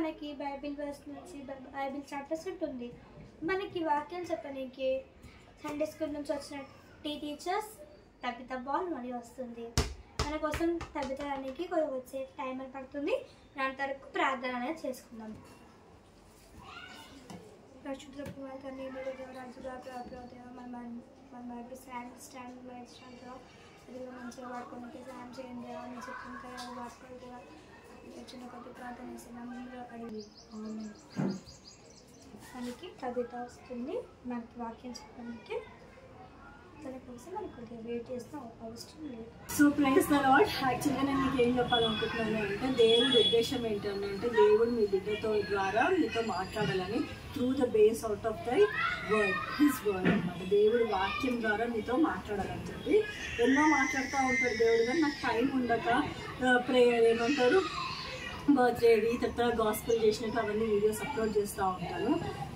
మనకి Bible verse నుంచి Bible chapters ఉంటుంది. మనకి వాక్యాలు చెప్పడానికి సండే స్కూల్ నుంచి వచ్చిన టీచర్స్ తబితా బాల్ మళ్ళీ వస్తుంది. మన కోసం తబితా అనేది వచ్చే టైం అని పడుతుంది. దాని వరకు ప్రార్థన అనేది చేసుకుందాం. పరిశుద్ధ తండ్రి మీరు రాజుగా ప్రభుదేవ మన బైబిల్ స్టాండ్ అది మంచిగా వాడుకోవడానికి సాయం చేయండి. నేను చెప్పింది కదా వాడుకోవాలి. చిన్న కొద్ది ప్రార్థన చేసిన అడిగి మనకి తబితా వస్తుంది. మనకి వాక్యం చెప్పడానికి తన కోసం మనకి కొద్దిగా వెయిట్ చేసిన అవసరం లేదు. So praise the lord. యాక్చువల్గా నేను మీకు ఏం చెప్పాలనుకుంటున్నాను అంటే దేవుడి ఉద్దేశం ఏంటంటే దేవుడు మీ బిడ్డతో ద్వారా మీతో మాట్లాడాలని through the base out of the word his word అనమాట. దేవుడి వాక్యం ద్వారా మీతో మాట్లాడాలని చెప్పి ఎన్నో మాట్లాడుతూ ఉంటాడు దేవుడు. కానీ నాకు టైం ఉండక ప్రేయర్ ఏమంటారు బర్త్డేది తర్వాత గాస్పెల్ చేసినట్టు అవన్నీ వీడియోస్ అప్లోడ్ చేస్తూ ఉంటాను.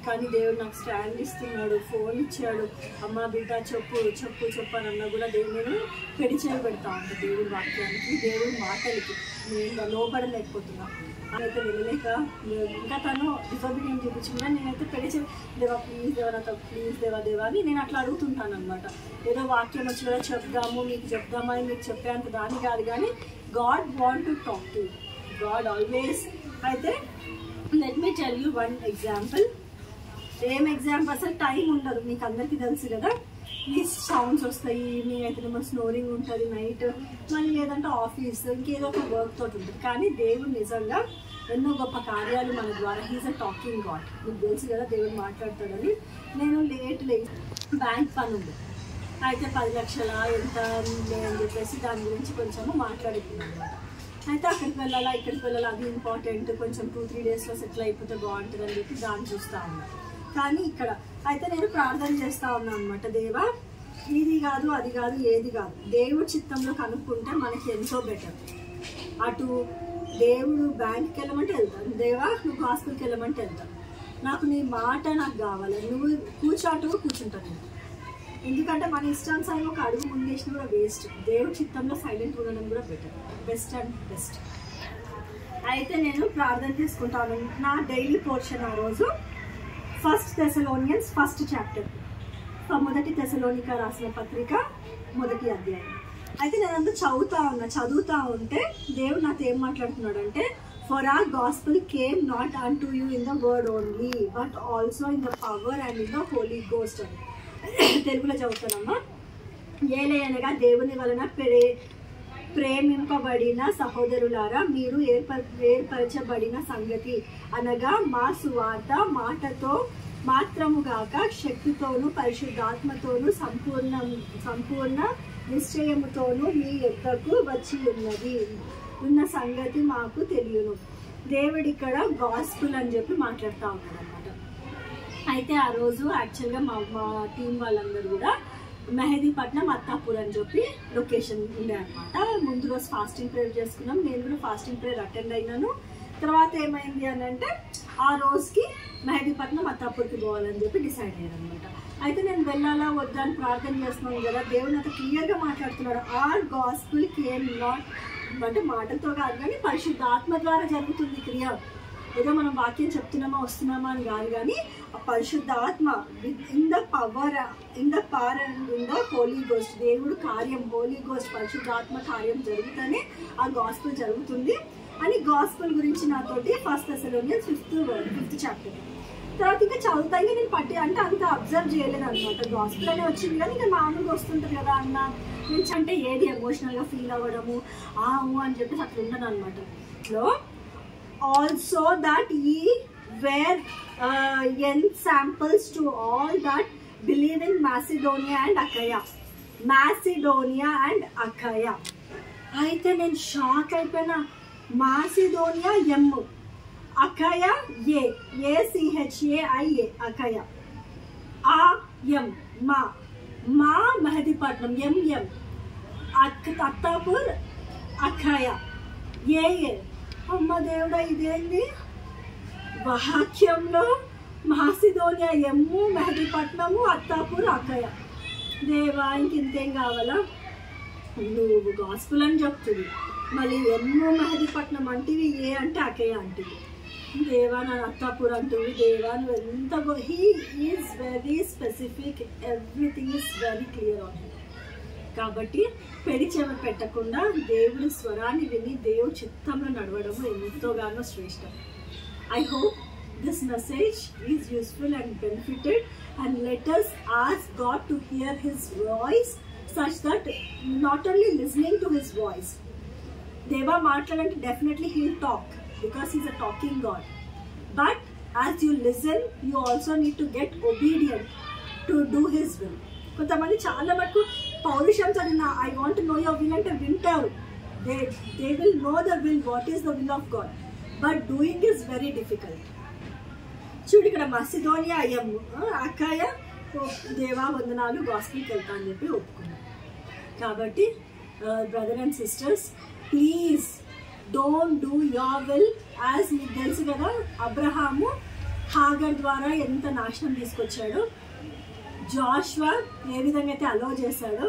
కానీ దేవుడు నాకు స్టాండ్ ఇస్తున్నాడు, ఫోన్ ఇచ్చాడు. అమ్మ బిడ్డ చెప్పు చెప్పు చెప్పు అని అన్నా కూడా నేను పెడిచేవి పెడతా ఉంటాను దేవుడి వాక్యానికి, దేవుడి మాటలకి. నేను లోపడలేకపోతున్నా అయితే వెళ్ళలేక ఇంకా తను డిసోబీడియన్స్ చూపించిందా నేనైతే పెడిచే దేవా ప్లీజ్ దేవా నాతో ప్లీజ్ దేవా దేవా అని నేను అట్లా అడుగుతుంటాను అనమాట. ఏదో వాక్యం వచ్చి కూడా చెప్దాము మీకు చెప్దామని మీకు చెప్పేంత దాన్ని కాదు, కానీ God want to talk to God always. అయితే let me tell you one example. ఏం ఎగ్జాంపుల్ అసలు టైం ఉండదు, మీకు అందరికీ తెలుసు కదా. ఈ సౌండ్స్ వస్తాయి, ఈవినింగ్ అయితే స్నోరింగ్ ఉంటుంది, నైట్ మళ్ళీ లేదంటే ఆఫీస్ ఇంకేదో ఒక వర్క్ తోటి ఉంటుంది. కానీ దేవుడు నిజంగా ఎన్నో గొప్ప కార్యాలు మన ద్వారా హీస్ అ టాకింగ్ గాడ్. మీకు తెలుసు కదా దేవుడు మాట్లాడతాడని. నేను లేట్ బ్యాంక్ పని ఉంది, అయితే 10 లక్షల ఎంత అని చెప్పేసి దాని గురించి కొంచెము మాట్లాడుతున్నాను అనమాట. అయితే అక్కడికి వెళ్ళాలా ఇక్కడికి వెళ్ళాలా అది ఇంపార్టెంట్, కొంచెం 2-3 డేస్లో సెటిల్ అయిపోతే బాగుంటుంది అని చెప్పి దాన్ని చూస్తూ ఉన్నాను. కానీ ఇక్కడ అయితే నేను ప్రార్థన చేస్తూ ఉన్నాను అనమాట. దేవా ఇది కాదు అది కాదు ఏది కాదు, దేవుడు చిత్తంలో కనుక్కుంటే మనకి ఎంతో బెటర్. అటు దేవుడు బ్యాంక్కి వెళ్ళమంటే వెళ్తాను, దేవా నువ్వు హాస్పిటల్కి వెళ్ళమంటే వెళ్తాను. నాకు నీ మాట నాకు కావాలి, నువ్వు కూర్చుంటాను. ఎందుకంటే మన ఇష్టానుసారం ఒక అడుగు ముందేసిన కూడా వేస్ట్. దేవుడి చిత్తంలో సైలెంట్ ఉండడం కూడా బెస్ట్ అండ్ బెస్ట్. అయితే నేను ప్రార్థన చేసుకుంటాను. నా డైలీ పోర్షన్ ఆ రోజు 1 Thessalonians 1st చాప్టర్, మొదటి తెసలోనిక రాసిన పత్రిక 1వ అధ్యాయం. అయితే నేనంతా చదువుతా ఉంటే దేవుడు నాతో ఏం మాట్లాడుతున్నాడు అంటే, For our gospel came not unto you in the word only, but also in the power and in the Holy Ghost. తెలుగులో చదువుతానమ్మా. ఏలయనగా దేవుని వలన ప్రేమింపబడిన సహోదరులారా, మీరు ఏర్పరచబడిన సంగతి అనగా మా సువార్త మాటతో మాత్రముగాక శక్తితోనూ పరిశుద్ధాత్మతోనూ సంపూర్ణ నిశ్చయముతోనూ మీ యొద్దకు వచ్చి ఉన్న సంగతి మాకు తెలియను. దేవుడి ఇక్కడ గాస్పుల్ అని చెప్పి మాట్లాడుతూ ఉన్నాడు అనమాట. అయితే ఆ రోజు యాక్చువల్గా మా టీం వాళ్ళందరూ కూడా మెహదీపట్నం అత్తాపూర్ అని చెప్పి లొకేషన్ ఉండే అనమాట. ముందు రోజు ఫాస్టింగ్ ప్రేయర్ చేసుకున్నాం, నేను కూడా ఫాస్టింగ్ ప్రేయర్ అటెండ్ అయినాను. తర్వాత ఏమైంది అని అంటే ఆ రోజుకి మెహదీపట్నం అత్తాపూర్కి పోవాలని చెప్పి డిసైడ్ అయ్యాను అనమాట. అయితే నేను వెళ్ళాలా వద్దా అని ప్రార్థన చేస్తున్నాను కదా, దేవుడు నాకు క్లియర్గా మాట్లాడుతున్నాడు. ఆర్ గాస్పుల్ కేమ్ నాట్ అంటే మాటలతో కాదు, కానీ పరిశుద్ధాత్మ ద్వారా జరుగుతుంది క్రియ. ఏదో మనం వాక్యం చెప్తున్నామా వస్తున్నామా అని కాదు, కానీ ఆ పరిశుద్ధాత్మ in the power in the Holy Ghost, దేవుడు కార్యం హోలీ గోస్ట్ పరిశుద్ధాత్మ కార్యం జరుగుతూనే ఆ గాస్పుల్ జరుగుతుంది అని గాస్పుల్ గురించి నాతోటి 1 Thessalonians 5th చాప్టర్. తర్వాత ఇంకా చదువుతాయి నేను అంటే అంత అబ్జర్వ్ చేయలేదు అనమాట. గాస్పుల్ అనే వచ్చింది కానీ ఇంకా మామూలుగా వస్తుంటుంది కదా అన్న నుంచి అంటే ఏది ఎమోషనల్గా ఫీల్ అవ్వడము అని చెప్పేసి అట్లా ఉండదు అనమాట. లో also that ye were samples to all that believe in Macedonia and Achaia. అయితే నేను షాక్ అయిపోయినా. మాసిడోనియా ఎమ్, అఖయ ACHAIA అఖయ, ఆ ఎం మా మెహదీపట్నం MM, అత్తాపూర్ అఖయ AA. అమ్మ దేవుడా ఇదేంటి వాక్యంలో మాసిడోనియా ఎమ్ము మెహదీపట్నము అత్తాపూర్ అఖయ. దేవా ఇంకేం కావాలా, నువ్వు గాస్పుల్ అని చెప్తుంది, మళ్ళీ ఎన్నో మెహదీపట్నం అంటివి, ఏ అంటే అఖయ అంటివి. దేవా నా అత్తాపూర్ అంటుంది, దేవా నువ్వు ఎంత he is very specific, everything is very clear on him. కాబట్టి పెడి చెవి పెట్టకుండా దేవుడి స్వరాన్ని విని దేవుడి చిత్తంలో నడవడము ఎంతోగానో శ్రేష్టం. I hope this message is useful and benefited, and let us ask God to hear His voice such that not only listening to His voice, Deva maatladante definitely He'll talk because He's a talking God, but as you listen you also need to get obedient to do His will. కొంతమంది చాలా మటుకు పౌరుషం చదివిన I want to know your will అంటే వింటారు, they will know the will, what is the will of God, but doing is very difficult. చూడు ఇక్కడ మసిదోనియా అయ్యమ్ము అక్కయ్య దేవా వందనాలు గాస్పెల్కి వెళ్తా అని చెప్పి ఒప్పుకున్నాను. కాబట్టి brother and sisters, please don't do your will. As మీకు తెలుసు కదా, అబ్రహాము హాగర్ ద్వారా ఎంత నాశనం తీసుకొచ్చాడు, జాషువా ఏ విధంగా అయితే అలో చేశాడో,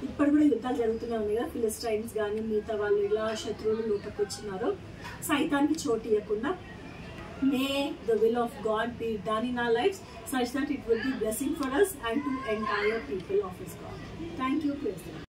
ఇప్పుడు కూడా యుద్ధాలు జరుగుతూనే ఉన్నాయి కదా, ఫిలిస్టైన్స్ కానీ మిగతా వాళ్ళు ఇలా శత్రువులు లోపలికి వచ్చినారో, సైతానికి చోటు ఇవ్వకుండా may the will of God be done in our lives such that it will be blessing for us and to entire people of His God. Thank you, praise the Lord.